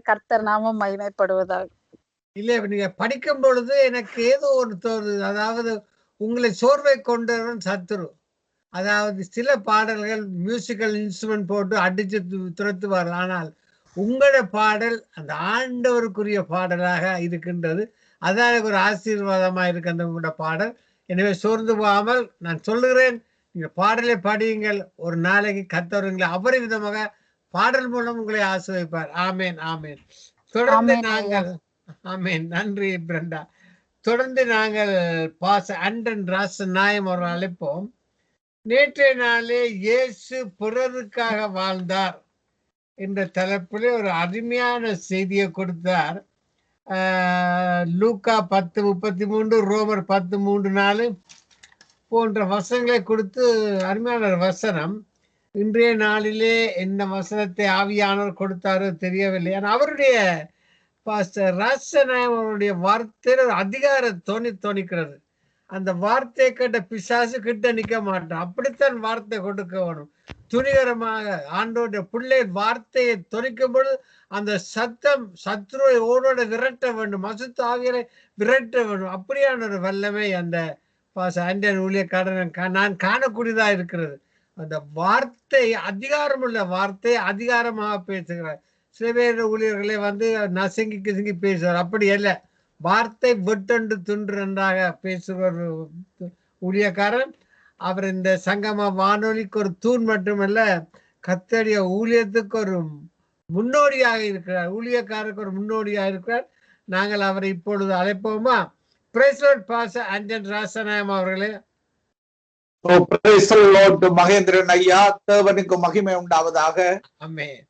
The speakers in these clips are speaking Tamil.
கர்த்தர் நாமம் மகிமைப்படுவதாக. இல்லை, நீங்க படிக்கும் பொழுது எனக்கு ஏதோ ஒரு தோணுது. அதாவது உங்களை சோர்வை கொண்டவன் சத்துரு. அதாவது சில பாடல்கள் மியூசிக்கல் இன்ஸ்ட்ருமெண்ட் போட்டு அடிச்சு துரத்துவார். ஆனால் உங்களோட பாடல் அந்த ஆண்டவருக்குரிய பாடலாக இருக்கின்றது. அதான் எனக்கு ஒரு ஆசீர்வாதமாக இருக்கு அந்த உங்களோட பாடல். எனவே சோர்ந்து போகாமல் நான் சொல்லுகிறேன், நீங்கள் பாடலை படியுங்கள். ஒரு நாளைக்கு கத்தவருங்களை அபரிவிதமாக பாடல் மூலம் உங்களை ஆசிர்வதிப்பார். ஆமேன், ஆமேன். தொடர்ந்து நாங்கள் ஆமேன். நன்றி பிரண்டா. தொடர்ந்து நாங்கள் பாச அண்டன் ராசன் நாயம் அவர்கள் அழைப்போம். நேற்றைய நாளே இயேசு பிறருக்காக வாழ்ந்தார் என்ற தலைப்பிலே ஒரு அருமையான செய்தியை கொடுத்தார். லூக்கா 10:33, ரோமர் 10:3-4 போன்ற வசனங்களை கொடுத்து அருமையான ஒரு வசனம். இன்றைய நாளிலே என்ன வசனத்தை ஆவியானவர் கொடுத்தாரோ தெரியவில்லை. ஆனால் அவருடைய பாஸ்டர் ராசநாயம் அவருடைய வார்த்தையில் ஒரு அதிகார தோணிக்கிறது. அந்த வார்த்தையை கேட்ட பிசாசு கிட்ட நிக்க மாட்டான். அப்படித்தான் வார்த்தை கொடுக்க வேணும். துணிகரமாக ஆண்டோடைய பிள்ளை வார்த்தையை தொனிக்கும் பொழுது அந்த சத்தம் சத்ருவை ஓடோட விரட்ட வேண்டும், அசுத்த ஆவியரை விரட்ட வேண்டும். அப்படியான ஒரு வல்லமை அந்த ஆண்டியன் ஊழியக்காரன் நான் காணக்கூடியதா இருக்கிறது. அந்த வார்த்தை அதிகாரமுள்ள வார்த்தை அதிகாரமாக பேசுகிறார். சில பேர் ஊழியர்களை நசுங்கி கிசுங்கி பேசுவார். அப்படி அல்ல, வார்த்தை வெட்டொன்று துன்று நன்றாக பேசுவர் ஊழியக்காரன். அவர் இந்த சங்கம வானொலிக்கு ஒரு தூண் மட்டுமல்ல, கர்த்தருடைய ஊழியத்துக்கு ஒரு முன்னோடியாக இருக்கிறார். ஊழியக்காரருக்கு ஒரு முன்னோடியாக இருக்கிறார். நாங்கள் அவரை இப்பொழுது அழைப்போமா? பிரைஸ் லார்ட் பாஸ்டர் அண்டன் ராசநாயம் அவர்களே. மகேந்திரன் ஐயா, தேவனுக்கு மகிமை உண்டாவதாக. ஆமென்.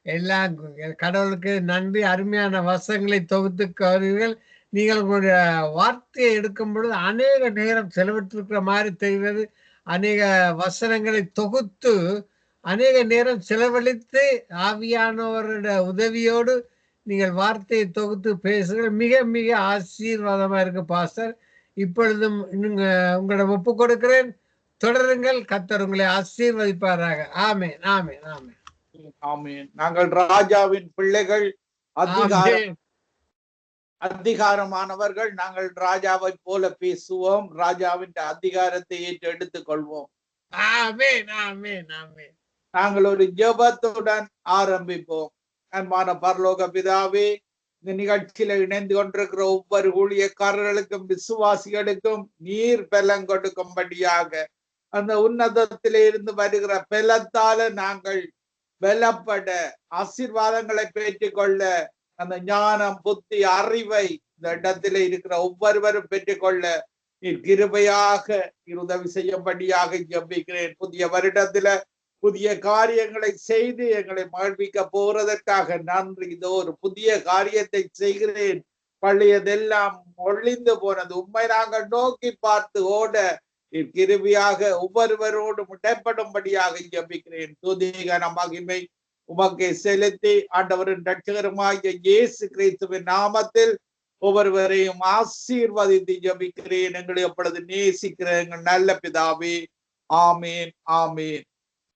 எல்லாம் கடவுளுக்கு நன்றி. அருமையான வசனங்களை தொகுத்துக்கிறீர்கள். நீங்கள் உங்களுடைய வார்த்தையை எடுக்கும் பொழுது அநேக நேரம் செலவிட்டிருக்கிற மாதிரி தெரிகிறது. அநேக வசனங்களை தொகுத்து அநேக நேரம் செலவழித்து ஆவியானவருடைய உதவியோடு நீங்கள் வார்த்தையை தொகுத்து பேசுகிற மிக மிக ஆசீர்வாதமா இருக்கு பாஸ்டர். இப்பொழுதும் உங்களிடம் ஒப்பு கொடுக்கிறேன். தொடருங்கள். கர்த்தர் உங்களை ஆசீர்வதிப்பாராக. ஆமென், ஆமென், ஆமென், ஆமென். நாங்கள் ராஜாவின் பிள்ளைகள், அதிகாரமானவர்கள். நாங்கள் ராஜாவை போல பேசுவோம், ராஜாவின் அதிகாரத்தை ஏற்று எடுத்துக் கொள்வோம். ஆமென், ஆமென், ஆமென். நாங்கள் ஒரு ஜெபத்துடன் ஆரம்பிப்போம். அன்பான பரலோக பிதாவே, இந்த நிகழ்ச்சியில இணைந்து கொண்டிருக்கிற ஒவ்வொரு ஊழியக்காரர்களுக்கும் விசுவாசிகளுக்கும் நீர் பலம் கொடுக்கும்படியாக அந்த உன்னதத்திலே இருந்து வருகிற பலத்தால நாங்கள் பலப்பட ஆசீர்வாதங்களை பெற்றுக்கொள்ள அந்த ஞானம் புத்தி அறிவை இந்த இடத்திலே இருக்கிற ஒவ்வொருவரும் பெற்றுக்கொள்ள நீர் கிருபையாக உதவி செய்யும்படியாக ஜெபிக்கிறேன். புதிய வருடத்துல புதிய காரியங்களை செய்து எங்களை மகிழ்விக்க போறதற்காக நன்றி. இதோ ஒரு புதிய காரியத்தை செய்கிறேன், பழையதெல்லாம் ஒழிந்து போனது உண்மை நாங்கள் நோக்கி பார்த்து ஓட கிருபியாக ஒவ்வொருவரோடு முட்டைப்படும்படியாக ஜெபிக்கிறேன். துதிகன மகிமை உமக்கை செலுத்தி ஆண்டவரின் இரட்சகருமாகிய இயேசு கிறிஸ்துவின் நாமத்தில் ஒவ்வொருவரையும் ஆசீர்வதித்து ஜெபிக்கிறேன். எங்களை எப்பொழுது நேசிக்கிற எங்கள் நல்ல பிதாவே, ஆமீன், ஆமீன்.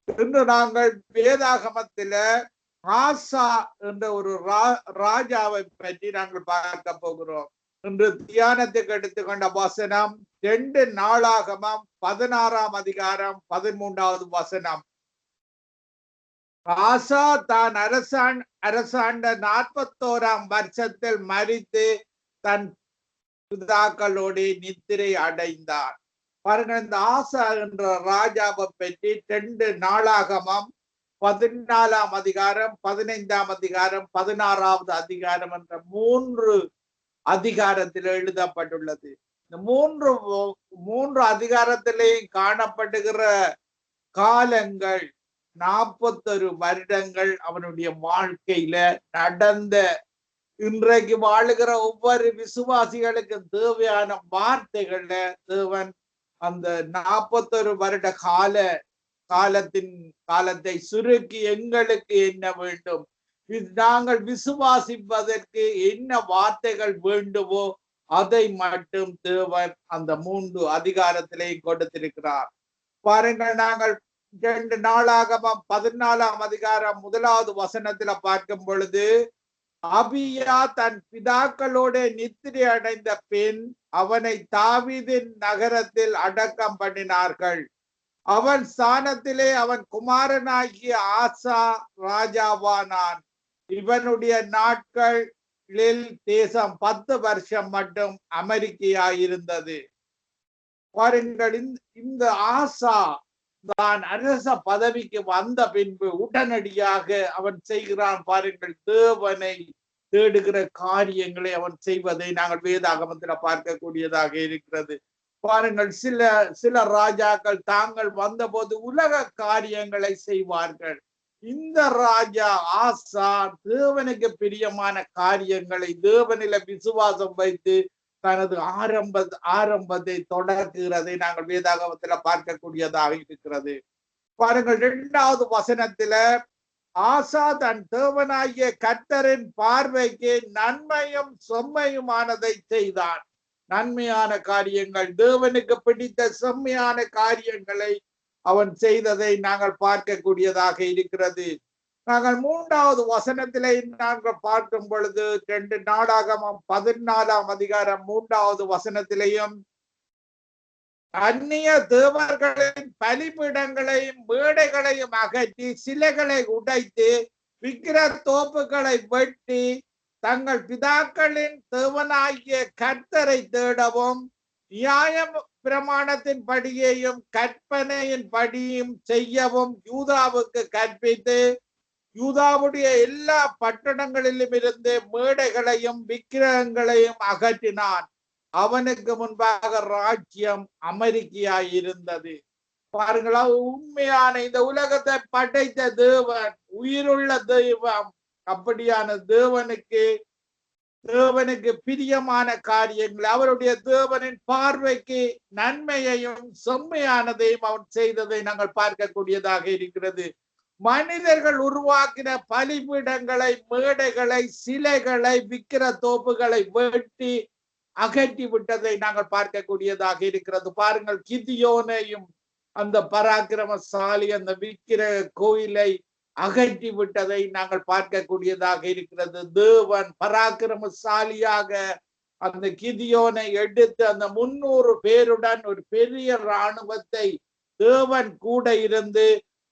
இன்று நாங்கள் வேதாகமத்தில ஆசா என்ற ஒரு ராஜாவை பற்றி நாங்கள் பார்க்க போகிறோம். இன்று தியானத்துக்கு எடுத்துக்கொண்ட வசனம் 2 நாளாகமம் 16ஆம் அதிகாரம் 13வது வசனம். ஆசா தான் அரசாண்ட 41ஆம் வருஷத்தில் மரித்து தன் பிதாக்களோடு நித்திரை அடைந்தார். பாருங்க, இந்த ஆசா என்ற ராஜாவை பற்றி 2 நாளாகமம் 14ஆம் அதிகாரம் 15ஆம் அதிகாரம் 16வது அதிகாரம் என்ற 3 அதிகாரத்தில் எழுதப்பட்டுள்ளது. இந்த மூன்று அதிகாரத்திலேயும் காணப்படுகிற காலங்கள் 41 வருடங்கள் அவனுடைய வாழ்க்கையில நடந்த, இன்றைக்கு வாழுகிற ஒவ்வொரு விசுவாசிகளுக்கு தேவையான வார்த்தைகள தேவன் அந்த 41 வருட காலத்தை சுருக்கி எங்களுக்கு என்ன வேண்டும், நாங்கள் விசுவாசிப்பதற்கு என்ன வார்த்தைகள் வேண்டுமோ அதை மட்டும் தேவன் அந்த 3 அதிகாரத்திலே கொடுத்திருக்கிறார். பாருங்கள், நாங்கள் 2 நாளாகமம் 14ஆம் அதிகாரம் 1வது வசனத்துல பார்க்கும் பொழுது, அபியா தன் பிதாக்களோட நித்திரை அடைந்த பின் அவனை தாவீதின் நகரத்தில் அடக்கம் பண்ணினார்கள். அவன் ஸ்தானத்திலே அவன் குமாரனாகிய ஆசா ராஜாவானான். இவனுடைய நாட்களில் தேசம் 10 வருஷம் மட்டும் அமெரிக்கையாயிருந்தது. பாருங்கள், இந்த ஆசா தான் அரச பதவிக்கு வந்த பின்பு உடனடியாக அவன் செய்கிறான். பாருங்கள், தேவனை தேடுகிற காரியங்களை அவன் செய்வதை நாங்கள் வேதாகமத்தில் பார்க்கக்கூடியதாக இருக்கிறது. பாருங்கள், சில ராஜாக்கள் தாங்கள் வந்தபோது உலக காரியங்களை செய்வார்கள். இந்த ராஜா ஆசா தேவனுக்கு பிரியமான காரியங்களை, தேவனில விசுவாசம் வைத்து தனது ஆரம்பத்தை தொடர்கிறதை நாங்கள் வேதாகமத்துல பார்க்கக்கூடியதாக இருக்கிறது. பாருங்கள், 2வது வசனத்துல ஆசா தன் தேவனாகிய கர்த்தரின் பார்வைக்கு நன்மையும் செம்மையுமானதை செய்தான். நன்மையான காரியங்கள், தேவனுக்கு பிடித்த செம்மையான காரியங்களை அவன் செய்ததை நாங்கள் பார்க்கக்கூடியதாக இருக்கிறது. நாங்கள் 3வது வசனத்திலே நாங்கள் பார்க்கும் பொழுது 2 நாளாகமம் 14ஆம் அதிகாரம் 3வது வசனத்திலேயும் அந்நிய தேவர்களின் பலிபீடங்களையும் மேடைகளையும் அகற்றி சிலைகளை உடைத்து விக்கிர தோப்புகளை வெட்டி தங்கள் பிதாக்களின் தேவனாகிய கர்த்தரை தேடவும் நியாய பிரமாணத்தின் படியையும் கற்பனையின் படியும் செய்யவும் யூதாவுக்கு கற்பித்து யூதாவுடைய எல்லா பட்டணங்களிலும் இருந்து மேடைகளையும் விக்கிரகங்களையும் அகற்றினான். அவனுக்கு முன்பாக ராஜ்யம் அமெரிக்கையாயிருந்தது. பாருங்களா, உண்மையான இந்த உலகத்தை படைத்த தேவன், உயிருள்ள தெய்வம், அப்படியான தேவனுக்கு பிரியமான காரியங்கள், அவருடைய தேவனின் பார்வைக்கு நன்மையையும் செம்மையானதையும் அவன் செய்ததை நாங்கள் பார்க்கக்கூடியதாக இருக்கிறது. மனிதர்கள் உருவாக்கின பலிபீடங்களை, மேடைகளை, சிலைகளை, விக்கிர தோப்புகளை வெட்டி அகற்றி விட்டதை நாங்கள் பார்க்கக்கூடியதாக இருக்கிறது. பாருங்கள், கிதியோனையும் அந்த பராக்கிரமசாலி அந்த விக்கிர கோயிலை அகற்றி விட்டதை நாங்கள் பார்க்கக்கூடியதாக இருக்கிறது. தேவன் பராக்கிரமசாலியாக அந்த கிதியோனை எடுத்து அந்த 300 பேருடன் ஒரு பெரிய இராணுவத்தை தேவன் கூட இருந்து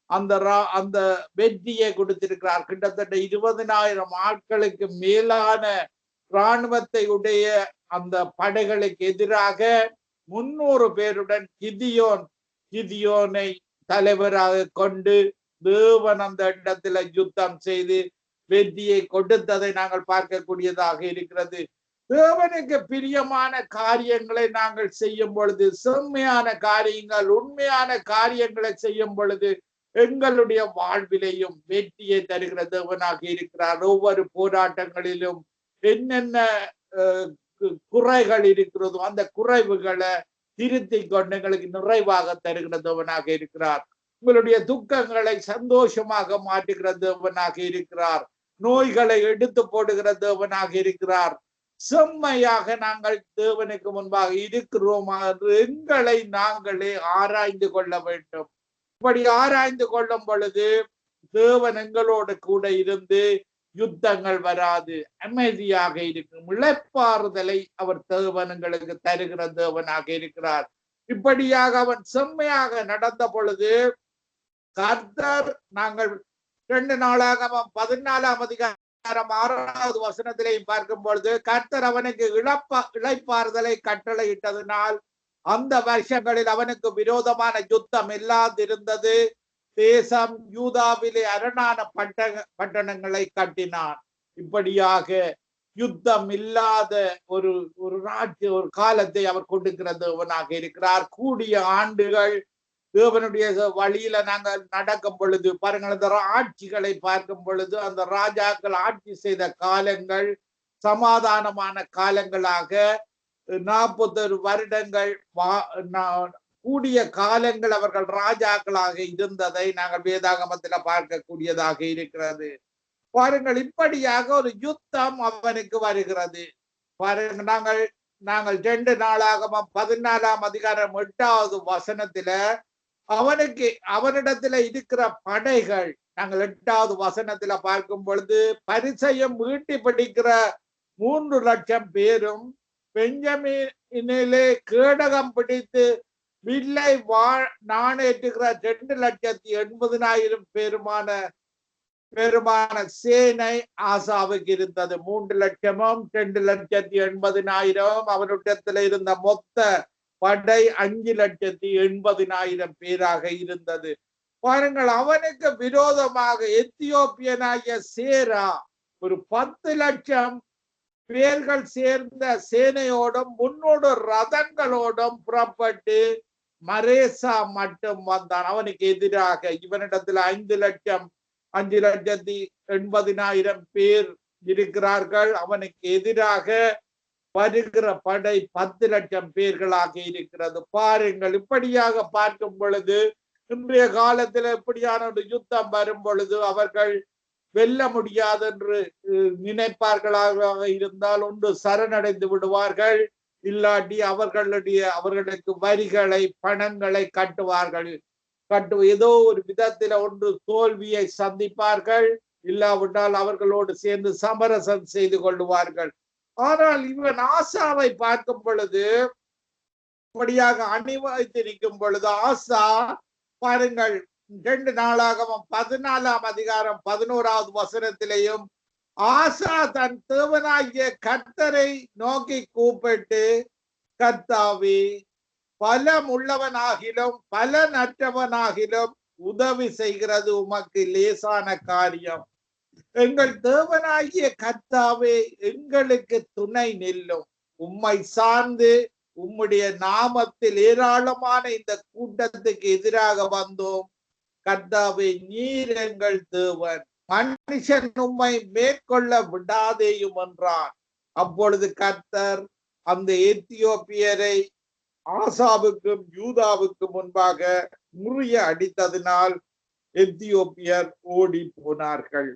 அந்த வெற்றியை கொடுத்திருக்கிறார். கிட்டத்தட்ட 20,000 ஆட்களுக்கு மேலான இராணுவத்தை உடைய அந்த படைகளுக்கு எதிராக 300 பேருடன் கிதியோனை தலைவராக கொண்டு தேவன் அந்த இடத்துல யுத்தம் செய்து வெற்றியை கொடுத்ததை நாங்கள் பார்க்கக்கூடியதாக இருக்கிறது. தேவனுக்கு பிரியமான காரியங்களை நாங்கள் செய்யும் பொழுது, செம்மையான காரியங்கள், உண்மையான காரியங்களை செய்யும் பொழுது எங்களுடைய வாழ்விலையும் வெற்றியை தருகிற தேவனாக இருக்கிறார். ஒவ்வொரு போராட்டங்களிலும் என்னென்ன குறைகள் இருக்கிறதோ அந்த குறைவுகளை திருத்தி கொண்டு எங்களுக்கு நிறைவாக தருகிற தேவனாக இருக்கிறார். உங்களுடைய துக்கங்களை சந்தோஷமாக மாற்றுகிற தேவனாக இருக்கிறார். நோய்களை எடுத்து போடுகிற தேவனாக இருக்கிறார். செம்மையாக நாங்கள் தேவனுக்கு முன்பாக இருக்கிறோமா என்று எங்களை நாங்களே ஆராய்ந்து கொள்ள வேண்டும். இப்படி ஆராய்ந்து கொள்ளும் பொழுது தேவன் எங்களோடு கூட இருந்து யுத்தங்கள் வராது, அமைதியாக இருக்கும். இளைப்பாறுதலை அவர் தேவன் எங்களுக்கு தருகிற தேவனாக இருக்கிறார். இப்படியாக அவன் செம்மையாக நடந்த பொழுது கர்த்தர், நாங்கள் 2 நாளாகமம் 14ஆம் அதிகாரம் 6வது வசனத்திலையும் பார்க்கும் பொழுது கர்த்தர் அவனுக்கு இளைப்பாறுதலை கட்டளையிட்டதனால் அந்த வருஷங்களில் அவனுக்கு விரோதமான யுத்தம் இல்லாதிருந்தது. தேசம் யூதாவிலே அரணான பட்டணங்களை கட்டினான். இப்படியாக யுத்தம் இல்லாத ஒரு காலத்தை அவர் கொடுக்கிற தேவனாக இருக்கிறார். கூடிய ஆண்டுகள் தேவனுடைய வழியில நாங்கள் நடக்கும் பொழுது பாருங்கள், அந்த ஆட்சிகளை பார்க்கும் பொழுது அந்த ராஜாக்கள் ஆட்சி செய்த காலங்கள் சமாதானமான காலங்களாக 41 வருடங்கள் கூடிய காலங்கள் அவர்கள் ராஜாக்களாக இருந்ததை நாங்கள் வேதாகமத்தில் பார்க்கக்கூடியதாக இருக்கிறது. பாருங்கள், இப்படியாக ஒரு யுத்தம் அவனுக்கு வருகிறது. பாருங்கள், நாங்கள் 2 நாளாகமம் 14ஆம் அதிகாரம் 8வது வசனத்தில அவனிடத்துல இருக்கிற படைகள் நாங்கள் 8வது வசனத்துல பார்க்கும் பொழுது பரிசையும் ஈட்டி பிடிக்கிற 3,00,000 பேரும் பெஞ்சமினிலே கேடகம் பிடித்து வில்லை நாணேற்றுகிற 2,80,000 பெருமான சேனை ஆசாவுக்கு இருந்தது. 3,00,000 2,80,000 அவரிடத்துல இருந்த மொத்த படை 5,80,000 பேராக இருந்தது. பாருங்கள், அவனுக்கு விரோதமாக எத்தியோப்பியனாகிய சேரா ஒரு 10,00,000 பேர்கள் சேர்ந்த சேனையோடும் 300 ரதங்களோடும் புறப்பட்டு மரேசா மட்டும் வந்தான். அவனுக்கு எதிராக இவனிடத்துல 5,80,000 பேர் இருக்கிறார்கள். அவனுக்கு எதிராக வருகிற படை 10,00,000 பேர்களாக இருக்கிறது. பாருங்கள், இப்படியாக பார்க்கும் பொழுது இன்றைய காலத்துல இப்படியான ஒரு யுத்தம் வரும் பொழுது அவர்கள் வெல்ல முடியாது என்று நினைப்பார்களாக இருந்தால் ஒன்று சரணடைந்து விடுவார்கள், இல்லாட்டி அவர்களுக்கு வரிகளை பணங்களை கட்டுவார்கள். ஏதோ ஒரு விதத்துல ஒன்று தோல்வியை சந்திப்பார்கள், இல்லாவிட்டால் அவர்களோடு சேர்ந்து சமரசம் செய்து கொள்வார்கள். ஆனால் இவன் ஆசாவை பார்க்கும் பொழுது இப்படியாக அணிவகுத்திருக்கும் பொழுது ஆசா பாருங்கள் 2 நாளாகமம் 14ஆம் அதிகாரம் 11வது வசனத்திலேயும் ஆசா தன் தேவனாகிய கர்த்தரை நோக்கி கூப்பிட்டு, கர்த்தாவே, பலம் உள்ளவனாகிலும் பலனற்றவனாகிலும் உதவி செய்கிறது உமக்கு லேசான காரியம். எங்கள் தேவனாகிய கர்த்தாவே, எங்களுக்கு துணை நில்லும். உம்மை சார்ந்து உம்முடைய நாமத்தில் ஏராளமான இந்த கூட்டத்துக்கு எதிராக வந்தோம். கர்த்தாவே, நீர் எங்கள் தேவன், மனுஷன் உம்மை மேற்கொள்ள விடாதேயும் என்றான். அப்பொழுது கர்த்தர் அந்த எத்தியோப்பியரை ஆசாவுக்கும் யூதாவுக்கும் முன்பாக முறிய அடித்ததினால் எத்தியோப்பியர் ஓடி போனார்கள்.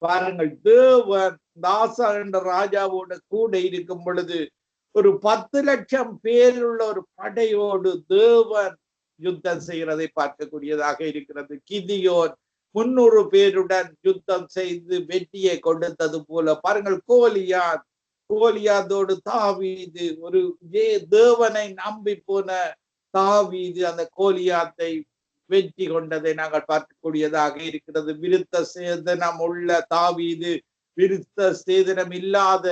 பாருங்கள், தேவன் ஆசா என்ற ராஜாவோட கூட இருக்கும் பொழுது ஒரு 10,00,000 பேருள்ள ஒரு படையோடு தேவன் யுத்தம் செய்கிறதை பார்க்கக்கூடியதாக இருக்கிறது. கிதியோன் 300 பேருடன் யுத்தம் செய்து வெற்றியை கொடுத்தது போல பாருங்கள், கோலியாதோடு தாவீது, ஒரு தேவனை நம்பி போன தாவீது அந்த கோலியாத்தை வெற்றி கொண்டதை நாங்கள் பார்க்கக்கூடியதாக இருக்கிறது. விருத்த சேதனம் உள்ள தாவீது விருத்த சேதனம் இல்லாத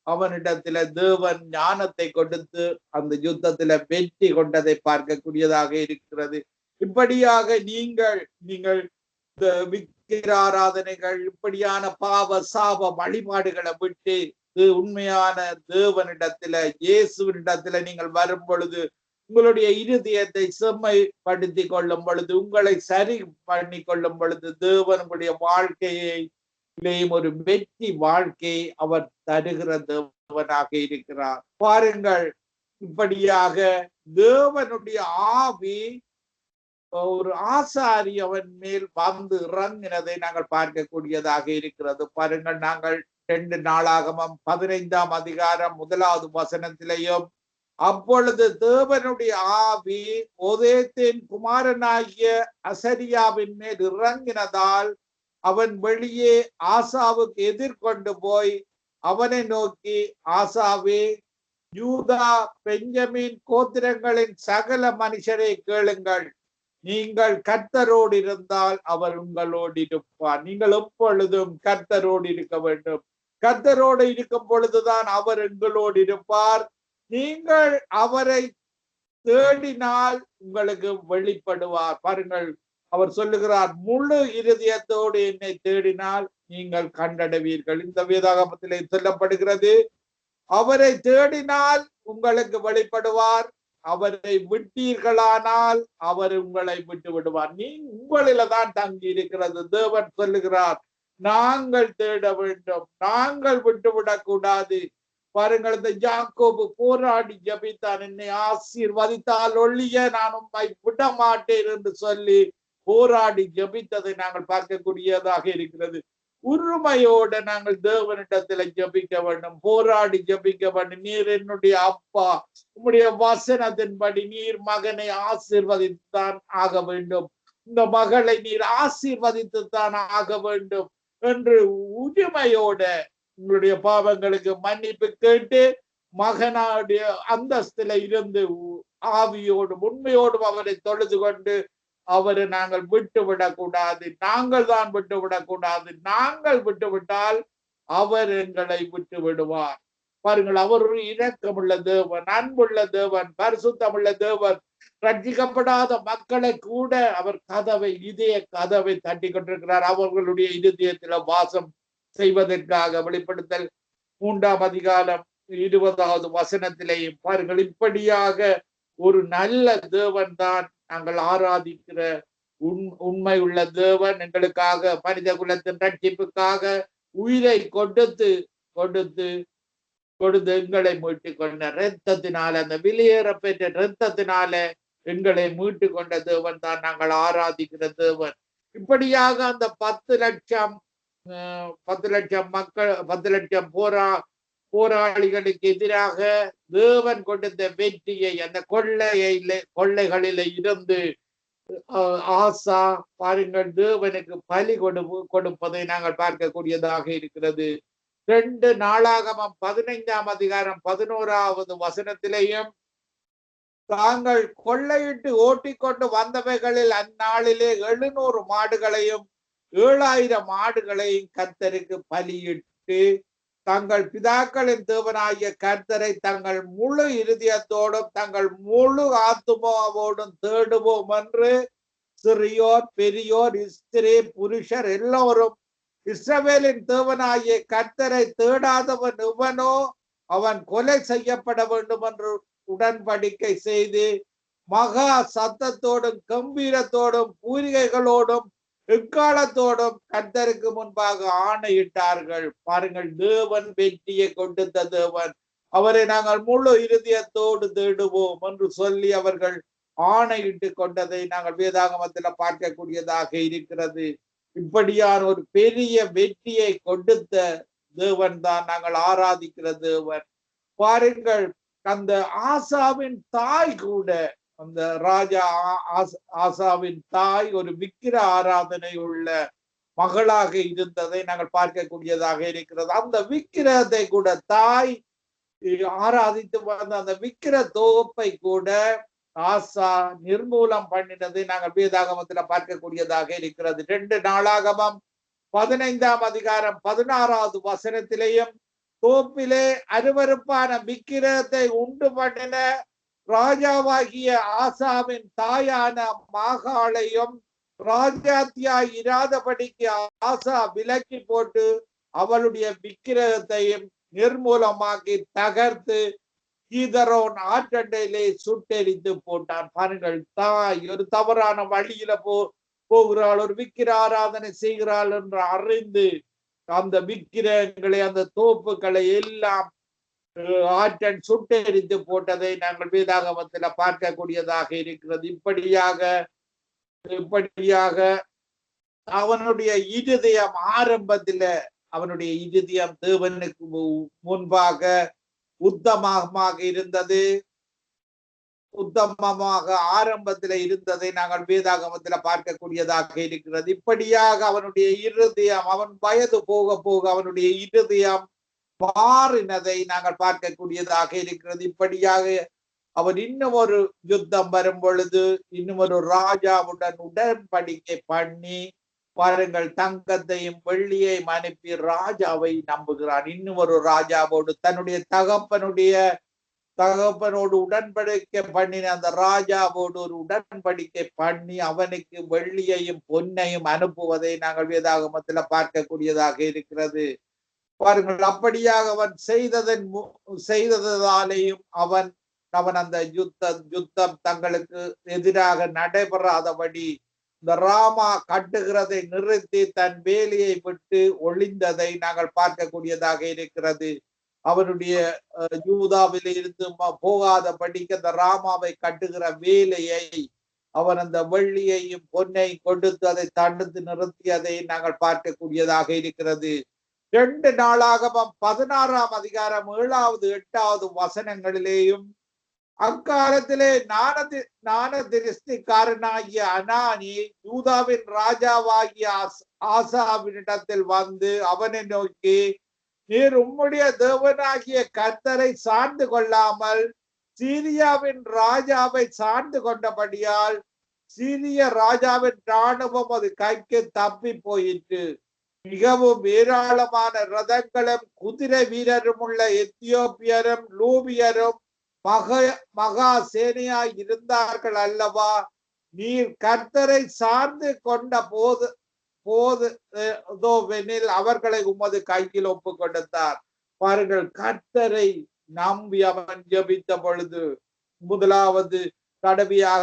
அவனிடத்துல தேவன் ஞானத்தை கொடுத்து அந்த யுத்தத்துல வெற்றி கொண்டதை பார்க்கக்கூடியதாக இருக்கிறது. இப்படியாக நீங்கள் விக்கிர ஆராதனைகள், இப்படியான பாவ சாப வழிபாடுகளை விட்டு உண்மையான தேவனிடத்துல இயேசுவினிடத்துல நீங்கள் வரும் பொழுது உங்களுடைய இருதயத்தை செம்மைப்படுத்தி கொள்ளும் பொழுது, உங்களை சரி பண்ணி கொள்ளும் பொழுது தேவன் உங்களுடைய வாழ்க்கையை ஒரு வெற்றி வாழ்க்கையை அவர் தருகிற தேவனாக இருக்கிறார். பாருங்கள், இப்படியாக தேவனுடைய ஆவி ஒரு ஆசாரி அவன் மேல் வந்து இறங்கினதை நாங்கள் பார்க்கக்கூடியதாக இருக்கிறது. பாருங்கள், நாங்கள் 2 நாளாகமம் 15ஆம் அதிகாரம் 1வது வசனத்திலேயும் அப்பொழுது தேவனுடைய ஆவி ஓதேத்தின் குமாரனாகிய அசரியாவின் மேல் இறங்கினதால் அவன் வெளியே ஆசாவுக்கு எதிர்கொண்டு போய் அவனை நோக்கி, ஆசாவே, யூதா பெஞ்சமின் கோத்திரங்களின் சகல மனுஷரை கேளுங்கள், நீங்கள் கர்த்தரோடு இருந்தால் அவர் உங்களோடு இருப்பார். நீங்கள் எப்பொழுதும் கர்த்தரோடு இருக்க வேண்டும். கர்த்தரோடு இருக்கும் பொழுதுதான் அவர் எங்களோடு இருப்பார். நீங்கள் அவரை தேடினால் உங்களுக்கு வெளிப்படுவார். பாருங்கள், அவர் சொல்லுகிறார், முழு இருதயத்தோடு என்னை தேடினால் நீங்கள் கண்டடைவீர்கள். இந்த வேதாகமத்திலே சொல்லப்படுகிறது, அவரை தேடினால் உங்களுக்கு வெளிப்படுவார், அவரை விட்டீர்களானால் அவர் உங்களை விட்டு விடுவார். உங்களில தான் தங்கி இருக்கிறது. தேவன் சொல்லுகிறார், நாங்கள் தேட வேண்டும், நாங்கள் விட்டுவிடக் கூடாது. பாருங்கள், இந்த யாக்கோபு போராடி ஜபித்தான், என்னை ஆசீர்வதித்தால் ஒழிய நான் உம்மை விட மாட்டேன் என்று சொல்லி போராடி ஜபித்ததை நாங்கள் பார்க்கக்கூடியதாக இருக்கிறது. உரிமையோட நாங்கள் தேவனிடத்துல ஜபிக்க வேண்டும், போராடி ஜபிக்க வேண்டும். நீர் என்னுடைய அப்பா, உம்முடைய வசனத்தின்படி நீர் மகனை ஆசீர்வதித்துத்தான் ஆக வேண்டும், இந்த மகளை நீர் ஆசீர்வதித்துத்தான் ஆக வேண்டும் என்று உரிமையோட உங்களுடைய பாவங்களுக்கு மன்னிப்பு கேட்டு மகனுடைய அந்தஸ்தில இருந்து ஆவியோடும் உண்மையோடும் அவரை தொழுது கொண்டு அவரை நாங்கள் விட்டுவிடக் கூடாது. நாங்கள் தான் விட்டுவிடக் கூடாது. நாங்கள் விட்டுவிட்டால் அவர் எங்களை விட்டு விடுவார். பாருங்கள், அவர் ஒரு இரக்கமுள்ள தேவன், அன்புள்ள தேவன், பரிசுத்தமுள்ள தேவன். ரட்சிக்கப்படாத மக்களை கூட அவர் இதய கதவை தட்டி கொண்டிருக்கிறார், அவர்களுடைய இருதயத்தில வாசம் செய்வதற்காக. வெளிப்படுத்தல் 3ஆம் அதிகாரம் 20வது வசனத்திலேயும் பாருங்கள், இப்படியாக ஒரு நல்ல தேவன் தான் நாங்கள் ஆராதிக்கிற உண்மை உள்ள தேவன். எங்களுக்காக மனித குலத்தின் ரட்சிப்புக்காக உயிரை கொடுத்து எங்களை மீட்டு கொண்ட இரத்தத்தினால, அந்த வெளியேற பெற்ற இரத்தத்தினால எங்களை மீட்டு கொண்ட தேவன் தான் நாங்கள் ஆராதிக்கிற தேவன். இப்படியாக அந்த 10 லட்சம் மக்கள், 10 லட்சம் போராளிகளுக்கு எதிராக தேவன் கொடுத்த வெற்றியை, அந்த கொள்ளைகளில இருந்து ஆசா பாருங்கள் தேவனுக்கு பலி கொடுப்பதை நாங்கள் பார்க்கக்கூடியதாக இருக்கிறது. 2 நாளாகமம் 15ஆம் அதிகாரம் 11வது வசனத்திலேயும் தாங்கள் கொள்ளையிட்டு ஓட்டிக்கொண்டு வந்தவைகளில் அந்நாளிலே 700 மாடுகளையும் 7000 ஆடுகளையும் கர்த்தருக்கு பலியிட்டு தங்கள் பிதாக்களின் தேவனாகிய கர்த்தரை தங்கள் முழு இருதயத்தோடும் தங்கள் முழு ஆத்துமாவோடும் தேடுவோம் என்று சிறியோர் பெரியோர் ஸ்திரீ புருஷர் எல்லோரும் இஸ்ரவேலின் தேவனாகிய கர்த்தரை தேடாதவன் எவனோ அவன் கொலை செய்யப்பட வேண்டும் என்று உடன்படிக்கை செய்து மகா சத்தத்தோடும் கம்பீரத்தோடும் பூரிகைகளோடும் எக்காலத்தோடும் கர்த்தருக்கு முன்பாக ஆணையிட்டார்கள். பாருங்கள், தேவன் வெற்றியை கொடுத்த தேவன், அவரை நாங்கள் முழு இருதயத்தோடு தேடுவோம் என்று சொல்லி அவர்கள் ஆணையிட்டு கொண்டதை நாங்கள் வேதாகமத்துல பார்க்கக்கூடியதாக இருக்கிறது. இப்படியான ஒரு பெரிய வெற்றியை கொடுத்த தேவன் தான் நாங்கள் ஆராதிக்கிற தேவன். பாருங்கள், அந்த ஆசாவின் தாய் கூட, அந்த ராஜா ஆசாவின் தாய் ஒரு விக்கிர ஆராதனை உள்ள மகளாக இருந்ததை நாங்கள் பார்க்கக்கூடியதாக இருக்கிறது. அந்த விக்கிரத்தை கூட தாய் ஆராதித்து வந்த அந்த விக்கிர தோப்பை கூட ஆசா நிர்மூலம் பண்ணினதை நாங்கள் வேதாகமத்துல பார்க்கக்கூடியதாக இருக்கிறது. 2 நாளாகமம் 15ஆம் அதிகாரம் 16வது வசனத்திலேயும் தோப்பிலே அருவருப்பான விக்கிரத்தை உண்டு பண்ணின ராஜாவாகிய ஆசாவின் தாயான மாகாளையும் ராஜாத்தியாய் இராதபடிக்கு ஆசா விலக்கி போட்டு அவளுடைய விக்கிரகத்தையும் நிர்மூலமாக்கி தகர்த்து கீதரோன் ஆற்றண்டையிலே சுட்டெரித்து போட்டான். பாருங்கள், தாய் ஒரு தவறான வழியில போகிறாள், ஒரு விக்கிர ஆராதனை செய்கிறாள் என்று அறிந்து அந்த விக்கிரகங்களை, அந்த தோப்புகளை எல்லாம் ஆற்றன் சுட்டெரித்து போட்டதை நாங்கள் வேதாகமத்துல பார்க்கக்கூடியதாக இருக்கிறது. இப்படியாக அவனுடைய இருதயம் ஆரம்பத்துல, அவனுடைய இருதயம் தேவனுக்கு முன்பாக உத்தமமாக இருந்தது, உத்தமமாக ஆரம்பத்துல இருந்ததை நாங்கள் வேதாகமத்துல பார்க்கக்கூடியதாக இருக்கிறது. இப்படியாக அவனுடைய இருதயம், அவன் வயது போக போக அவனுடைய இருதயம் மாறினதை நாங்கள் பார்க்கக்கூடியதாக இருக்கிறது. இப்படியாக அவன் இன்னும் ஒரு யுத்தம் வரும் பொழுது இன்னும் ஒரு ராஜாவுடன் உடன்படிக்கை பண்ணி பாருங்கள், தங்கத்தையும் வெள்ளியையும் அனுப்பி ராஜாவை நம்புகிறான். இன்னும் ஒரு ராஜாவோடு தன்னுடைய தகப்பனோடு உடன்படிக்கை பண்ணின அந்த ராஜாவோடு ஒரு உடன்படிக்கை பண்ணி அவனுக்கு வெள்ளியையும் பொன்னையும் அனுப்புவதை நாங்கள் வேதாகமத்துல பார்க்கக்கூடியதாக இருக்கிறது. பாருங்கள், அப்படியாக அவன் செய்ததாலேயும் அவன் அந்த யுத்தம் தங்களுக்கு எதிராக நடைபெறாதபடி இந்த ராமா கட்டுகிறதை நிறுத்தி தன் வேலையை விட்டு ஒளிந்ததை நாங்கள் பார்க்கக்கூடியதாக இருக்கிறது. அவனுடைய யூதாவில் இருந்து போகாதபடிக்கு அந்த ராமாவை கட்டுகிற வேலையை அவன் அந்த வெள்ளியையும் பொன்னையும் கொடுத்து அதை தடுத்து நிறுத்தியதை நாங்கள் பார்க்கக்கூடியதாக இருக்கிறது. 2 நாளாகமம் 16ஆம் அதிகாரம் 7வது 8வது வசனங்களிலேயும் அக்காலத்திலே ஞானதிருஷ்டிக்காரனாகிய அனானி யூதாவின் ராஜாவாகிய ஆசாவினிடத்தில் வந்து அவனை நோக்கி, நீர் உம்முடைய தேவனாகிய கர்த்தரை சார்ந்து கொள்ளாமல் சீரியாவின் ராஜாவை சார்ந்து கொண்டபடியால் சீரிய ராஜாவின் ராணுவம் அது கைக்கு தப்பி போயிற்று. மிகவும் ஏராளமான ரதங்களும் குதிரை வீரரும் உள்ள எத்தியோப்பியரும் லூபியரும் மகா சேனையாய் இருந்தார்கள் அல்லவா? நீர் கர்த்தரை சார்ந்து கொண்ட போதுவெனில் அவர்களை உமது கையில் ஒப்பு கொடுத்தார். பாருங்கள், கர்த்தரை நம்பி அவன் ஜபித்த பொழுது, முதலாவது தடவையாக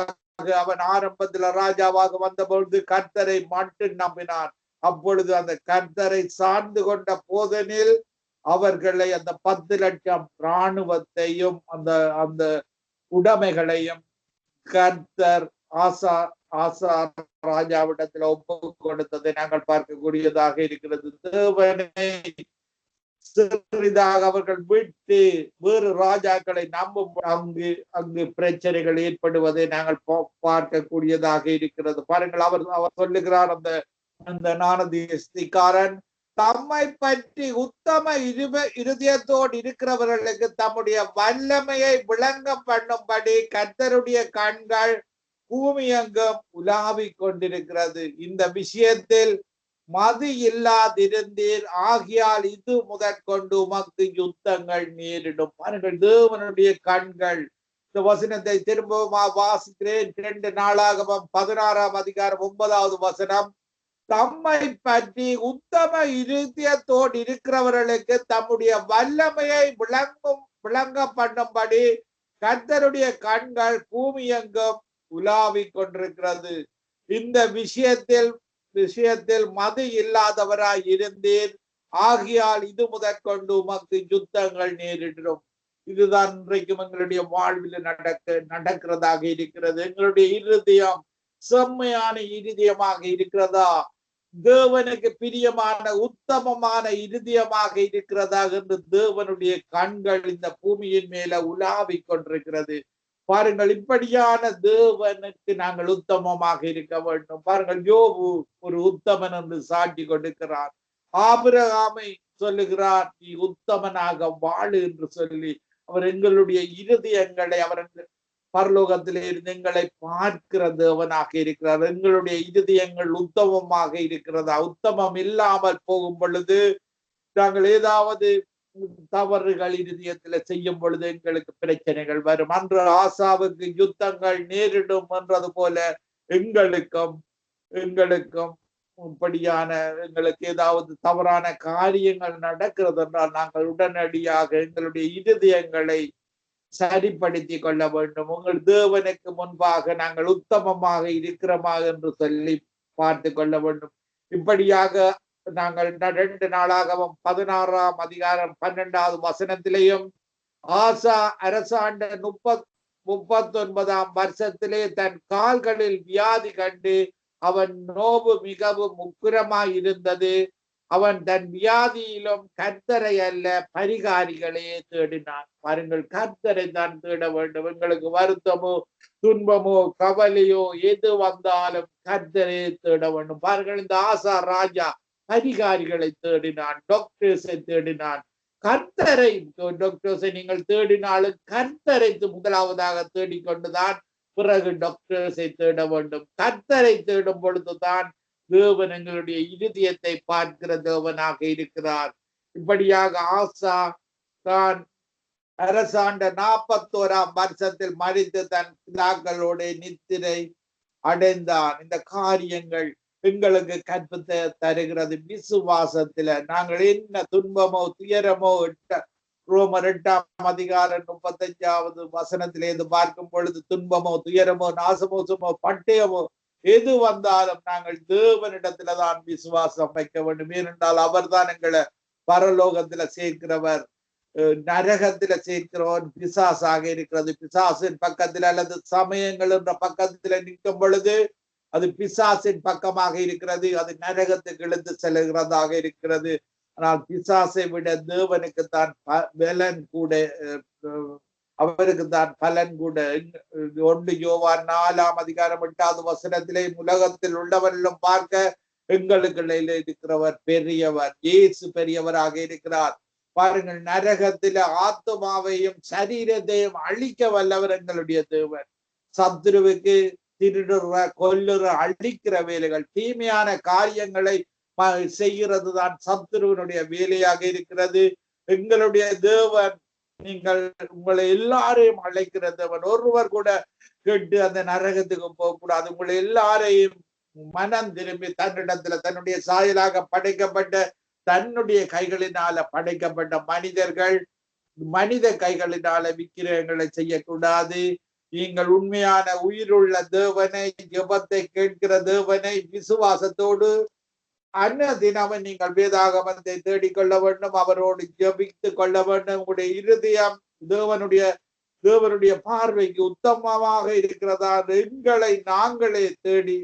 அவன் ஆரம்பத்தில் ராஜாவாக வந்த பொழுது கர்த்தரை மட்டும் நம்பினான். அப்பொழுது அந்த கர்த்தரை சார்ந்து கொண்ட போதனில் அவர்களை அந்த 10 லட்சம் இராணுவத்தையும் அந்த உடைமைகளையும் கர்த்தர் ஆசா ராஜாவிடத்தில் ஒப்பு கொடுத்ததை நாங்கள் பார்க்கக்கூடியதாக இருக்கிறது. தேவனை சிறிதாக அவர்கள் விட்டு வேறு ராஜாக்களை நம்பும் அங்கு பிரச்சனைகள் ஏற்படுவதை நாங்கள் பார்க்கக்கூடியதாக இருக்கிறது. பாருங்கள், அவர் சொல்லுகிறார், அந்த ஞானதிருஷ்டிக்காரன் தம்மை பற்றி உத்தம இருதயத்தோடு இருக்கிறவர்களுக்கு தம்முடைய வல்லமையை விளங்க பண்ணும்படி கர்த்தருடைய கண்கள் பூமி எங்கும் உலாவிக் கொண்டிருக்கிறது. இந்த விஷயத்தில் மது இல்லாதிருந்தீர், ஆகியால் இது முதற்கொண்டு உமக்கு யுத்தங்கள் நேரிடும். பாருங்கள், தேவனுடைய கண்கள். இந்த வசனத்தை திரும்பவும் வாசிக்கிறேன். 2 நாளாகமம் 16ஆம் அதிகாரம் 9வது வசனம். தம்மை பற்றி உத்தம இருதயத்தோடு இருக்கிறவர்களுக்கு தம்முடைய வல்லமையை விளங்க பண்ணும்படி கர்த்தருடைய கண்கள் பூமி எங்கும் உலாவிக் கொண்டிருக்கிறது. இந்த விஷயத்தில் மது இல்லாதவராய் இருந்தீர், ஆகியால் இது முதற்கொண்டு உமக்கு யுத்தங்கள் நேரிடும். இதுதான் இன்றைக்கும் எங்களுடைய வாழ்வில் நடக்கிறதாக இருக்கிறது. எங்களுடைய இருதயம் செம்மையான இருதயமாக இருக்கிறதா? தேவனுக்கு பிரியமான உத்தமமான இருதயமாக இருக்கிறதா என்று தேவனுடைய கண்கள் இந்த பூமியின் மேல உலாவிக் கொண்டிருக்கிறது. பாருங்கள், இப்படியான தேவனுக்கு நாங்கள் உத்தமமாக இருக்க வேண்டும். பாருங்கள், யோபு ஒரு உத்தமன் என்று சாட்சி கொடுக்கிறார். ஆபிரகாமை சொல்லுகிறார், நீ உத்தமனாக வாழு என்று சொல்லி அவர் எங்களுடைய இருதயங்களை அவர் பரலோகத்திலே இருந்து எங்களை பார்க்கிற தேவனாக இருக்கிறார். எங்களுடைய இருதயங்கள் உத்தமமாக இருக்கிறதா? உத்தமம் இல்லாமல் போகும் பொழுது நாங்கள் ஏதாவது தவறுகள் இருதயத்துல செய்யும் பொழுது எங்களுக்கு பிரச்சனைகள் வரும். அன்று ஆசாவுக்கு யுத்தங்கள் நேரிடும் என்றது போல எங்களுக்கும் இப்படியான எங்களுக்கு ஏதாவது தவறான காரியங்கள் நடக்கிறது என்றால் நாங்கள் உடனடியாக எங்களுடைய இருதயங்களை சரிப்படுத்தி கொள்ள வேண்டும். உங்கள் தேவனுக்கு முன்பாக நாங்கள் உத்தமமாக இருக்கிறோமா என்று சொல்லி பார்த்து கொள்ள வேண்டும். இப்படியாக நாங்கள் 2 நாளாகவும் 16ஆம் அதிகாரம் 12வது வசனத்திலேயும் ஆசா அரசாண்ட 39ஆம் வருஷத்திலே தன் கால்களில் வியாதி கண்டு அவன் நோவு மிகவும் உக்கிரமாய் இருந்தது. அவன் தன் வியாதியிலும் கர்த்தரை அல்ல பரிகாரிகளையே தேடினான். பாருங்கள், கர்த்தரை தான் தேட வேண்டும். எங்களுக்கு வருத்தமோ துன்பமோ கவலையோ எது வந்தாலும் கர்த்தரை தேட வேண்டும். பாருங்கள், இந்த ஆசா ராஜா பரிகாரிகளை தேடினான், டாக்டர்ஸை தேடினான். கர்த்தரை டாக்டர்ஸை நீங்கள் தேடினாலும் கர்த்தரை முதலாவதாக தேடிக்கொண்டுதான் பிறகு டாக்டர்ஸை தேட வேண்டும். கர்த்தரை தேடும் பொழுதுதான் தேவன் எங்களுடைய இருதயத்தை பார்க்கிற தேவனாக இருக்கிறார். இப்படியாக ஆசா தான் அரசாண்ட 41ஆம் வருஷத்தில் மரித்து தன் பிதாக்களோட நித்திரை அடைந்தான். இந்த காரியங்கள் எங்களுக்கு கற்பித்து தருகிறது. விசுவாசத்துல நாங்கள் என்ன துன்பமோ துயரமோ ரோமர் 8ஆம் அதிகாரம் 35வது வசனத்திலிருந்து பார்க்கும் பொழுது துன்பமோ துயரமோ நாசமோசமோ பட்டயமோ எது வந்தாலும் நாங்கள் தேவனிடத்துலதான் விசுவாசம் வைக்க வேண்டும். ஏனென்றால் அவர் தான் எங்களை பரலோகத்துல சேர்க்கிறவர். நரகத்தில சேர்க்கிறவன் பிசாசாக இருக்கிறது. பிசாசின் பக்கத்தில் அல்லது சமயங்கள் என்ற பக்கத்தில் நிற்கும் பொழுது அது பிசாசின் பக்கமாக இருக்கிறது. அது நரகத்துக்கு இழுத்து செல்கிறதாக இருக்கிறது. ஆனால் பிசாசை விட தேவனுக்கு தான் பலன் கூட, அவருக்கு தான் பலன் கூட. 1 யோவான் 4:8 உலகத்தில் உள்ளவர்களும் பார்க்க எங்களுக்கு இருக்கிறவர் பெரியவர், இயேசு பெரியவராக இருக்கிறார். பாருங்கள், நரகத்தில ஆத்மாவையும் சரீரத்தையும் அழிக்க வல்லவர் எங்களுடைய தேவன். சத்துருவுக்கு திருடுற, கொல்லுற, அழிக்கிற வேலைகள், தீமையான காரியங்களை செய்கிறது தான் சத்துருவனுடைய வேலையாக இருக்கிறது. எங்களுடைய தேவன் உங்களை எல்லாரையும் அழைக்கிற தேவன். ஒருவர் கூட கேட்டு அந்த நரகத்துக்கு போகக்கூடாது. உங்களை எல்லாரையும் மனம் திரும்பி தன்னிடத்துல தன்னுடைய சாயலாக படைக்கப்பட்ட, தன்னுடைய கைகளினால படைக்கப்பட்ட மனிதர்கள் மனித கைகளினால விக்கிரகங்களை செய்யக்கூடாது. நீங்கள் உண்மையான உயிருள்ள தேவனை, ஜெபத்தை கேட்கிற தேவனை விசுவாசத்தோடு அன்னதினமும் நீங்கள் வேதாகமத்தை தேடிக்கொள்ள வேண்டும், அவரோடு ஜெபித்து கொள்ள வேண்டும். உங்களுடைய இருதயம் தேவனுடைய பார்வைக்கு உத்தமமாக இருக்கிறதா எங்களை நாங்களே தேடி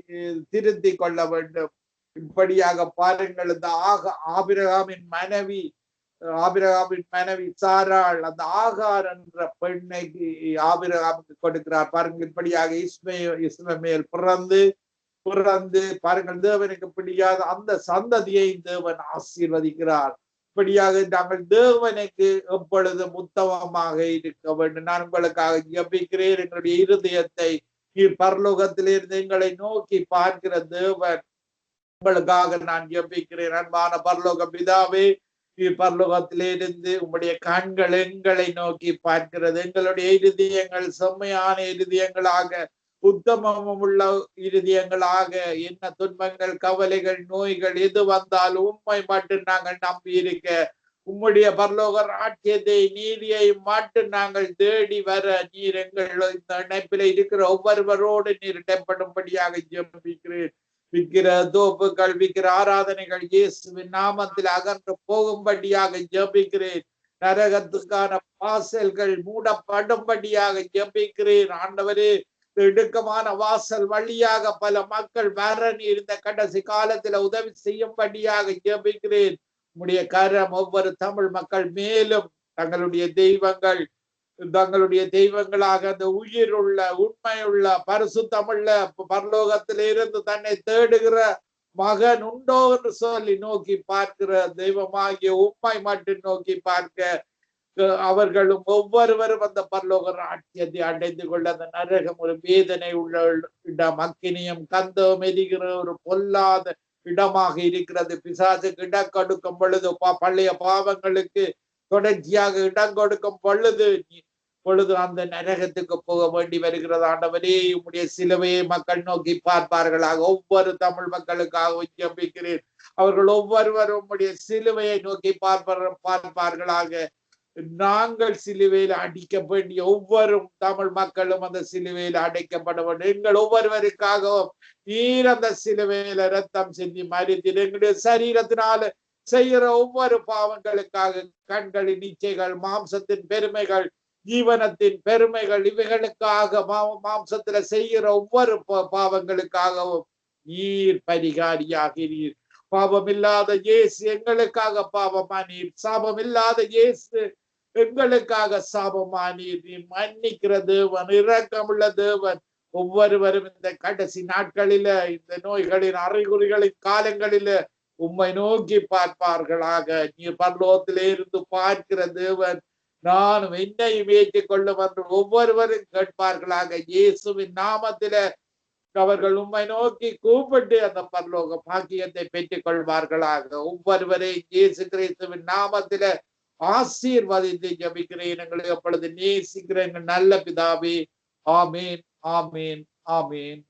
திருத்தி கொள்ள வேண்டும். இப்படியாக பாருங்கள், இந்த ஆபிரகாமின் மனைவி சாராள் அந்த ஆகார் என்ற பெண்ணை ஆபிரகாமுக்கு கொடுக்கிறார். பாருங்கள், இப்படியாக இஸ்மவேல் பிறந்து பாருங்கள், தேவனுக்கு பிடிக்காத அந்த சந்ததியை தேவன் ஆசீர்வதிக்கிறார். இப்படியாக நாங்கள் தேவனுக்கு எப்பொழுதும் உத்தமமாக இருக்க வேண்டும். நான் உங்களுக்காக ஜெபிக்கிறேன். எங்களுடைய இருதயத்தை பரலோகத்திலிருந்து எங்களை நோக்கி பார்க்கிற தேவன், உங்களுக்காக நான் ஜெபிக்கிறேன். அன்பான பரலோக பிதாவே, பரலோகத்திலிருந்து உங்களுடைய கண்கள் எங்களை நோக்கி பார்க்கிறது. எங்களுடைய இருதயங்கள் செம்மையான இருதயங்களாக, உத்தமமும் உள்ள இருதயங்களாக, என்ன துன்பங்கள், கவலைகள், நோய்கள் எது வந்தாலும் உண்மை மட்டும் நாங்கள் நம்பி இருக்க, உம்முடைய பரலோக ராஜ்யத்தை, நீதியை மட்டும் நாங்கள் தேடி வர நீர் எங்கள் இந்த இணைப்பில இருக்கிற ஒவ்வொருவரோடு நீர் இடப்படும்படியாக ஜெபிக்கிறேன். விக்கிர தோப்புகள், விக்கிர ஆராதனைகள் இயேசுவின் நாமத்தில் அகன்று போகும்படியாக ஜெபிக்கிறேன். நரகத்துக்கான வாசல்கள் மூடப்படும்படியாக ஜெபிக்கிறேன். ஆண்டவரே, இடுக்கமான வாசல் வழியாக பல மக்கள் வர நீர் இந்த கடைசி காலத்துல உதவி செய்யும்படியாக ஜெபிக்கிறேன். உம்முடைய கரம் ஒவ்வொரு தமிழ் மக்கள் மேலும் தங்களுடைய தெய்வங்களாக அந்த உயிருள்ள, உண்மையுள்ள, பரிசுத்தமுள்ள, பரலோகத்திலிருந்து தன்னை தேடுகிற மகன் உண்டோ என்று சொல்லி நோக்கி பார்க்கிற தெய்வமாகிய உண்மை மட்டும் நோக்கி பார்க்க அவர்களும் ஒவ்வொருவரும் அந்த பரலோக ராஜ்யத்தை அடைந்து கொள்ள, அந்த நரகம் ஒரு வேதனை உள்ள இடம், அக்கினியும் கந்தம் எரிகிற ஒரு பொல்லாத இடமாக இருக்கிறது. பிசாசுக்கு இடம் கொடுக்கும் பொழுது, பழைய பாவங்களுக்கு தொடர்ச்சியாக இடம் கொடுக்கும் பொழுது அந்த நரகத்துக்கு போக வேண்டி வருகிறது. ஆண்டவரே, உம்முடைய சிலுவையை மக்கள் நோக்கி பார்ப்பார்களாக. ஒவ்வொரு தமிழ் மக்களுக்காக ஜெபிக்கிறேன். அவர்கள் ஒவ்வொருவரும் உம்முடைய சிலுவையை நோக்கி பார்ப்பார்களாக. நாங்கள் சிலுவையில் அடிக்க வேண்டிய ஒவ்வொரு தமிழ் மக்களும் அந்த சிலுவையில் அடைக்கப்பட வேண்டும். எங்கள் ஒவ்வொருவருக்காகவும் நீர் அந்த சிலுவையில ரத்தம் செஞ்சு மறித்து எங்களுடைய சரீரத்தினால செய்கிற ஒவ்வொரு பாவங்களுக்காக, கண்களின் இச்சைகள், மாம்சத்தின் பெருமைகள், ஜீவனத்தின் பெருமைகள், இவைகளுக்காக மாம்சத்துல செய்கிற ஒவ்வொரு பாவங்களுக்காகவும் நீர் பரிகாரியாகிறீர். பாவம் இல்லாத இயேசு எங்களுக்காக பாவமானீர். சாபம் இல்லாத இயேசு எங்களுக்காக சாபமானீர். நீ மன்னிக்கிற தேவன், இரக்கமுள்ள தேவன். ஒவ்வொருவரும் இந்த கடைசி நாட்களில, இந்த நோய்களின் அறிகுறிகளின் காலங்களில உம்மை நோக்கி பார்ப்பார்களாக. நீ பரலோகத்திலே இருந்து பார்க்கிற தேவன், நானும் என்னையும் ஏற்றுக் கொள்ளும் என்று ஒவ்வொருவரும் கேட்பார்களாக. இயேசுவின் நாமத்தில அவர்கள் உம்மை நோக்கி கூப்பிட்டு அந்த பரலோக பாக்கியத்தை பெற்றுக் கொள்வார்களாக. ஒவ்வொருவரையும் இயேசு கிறிஸ்துவின் நாமத்தில ஆசீர்வதித்து ஜெபிக்கிறேன். எங்களை எப்பொழுது நேசிக்கிற எங்கள் நல்ல பிதாவே. ஆமீன், ஆமீன், ஆமீன்.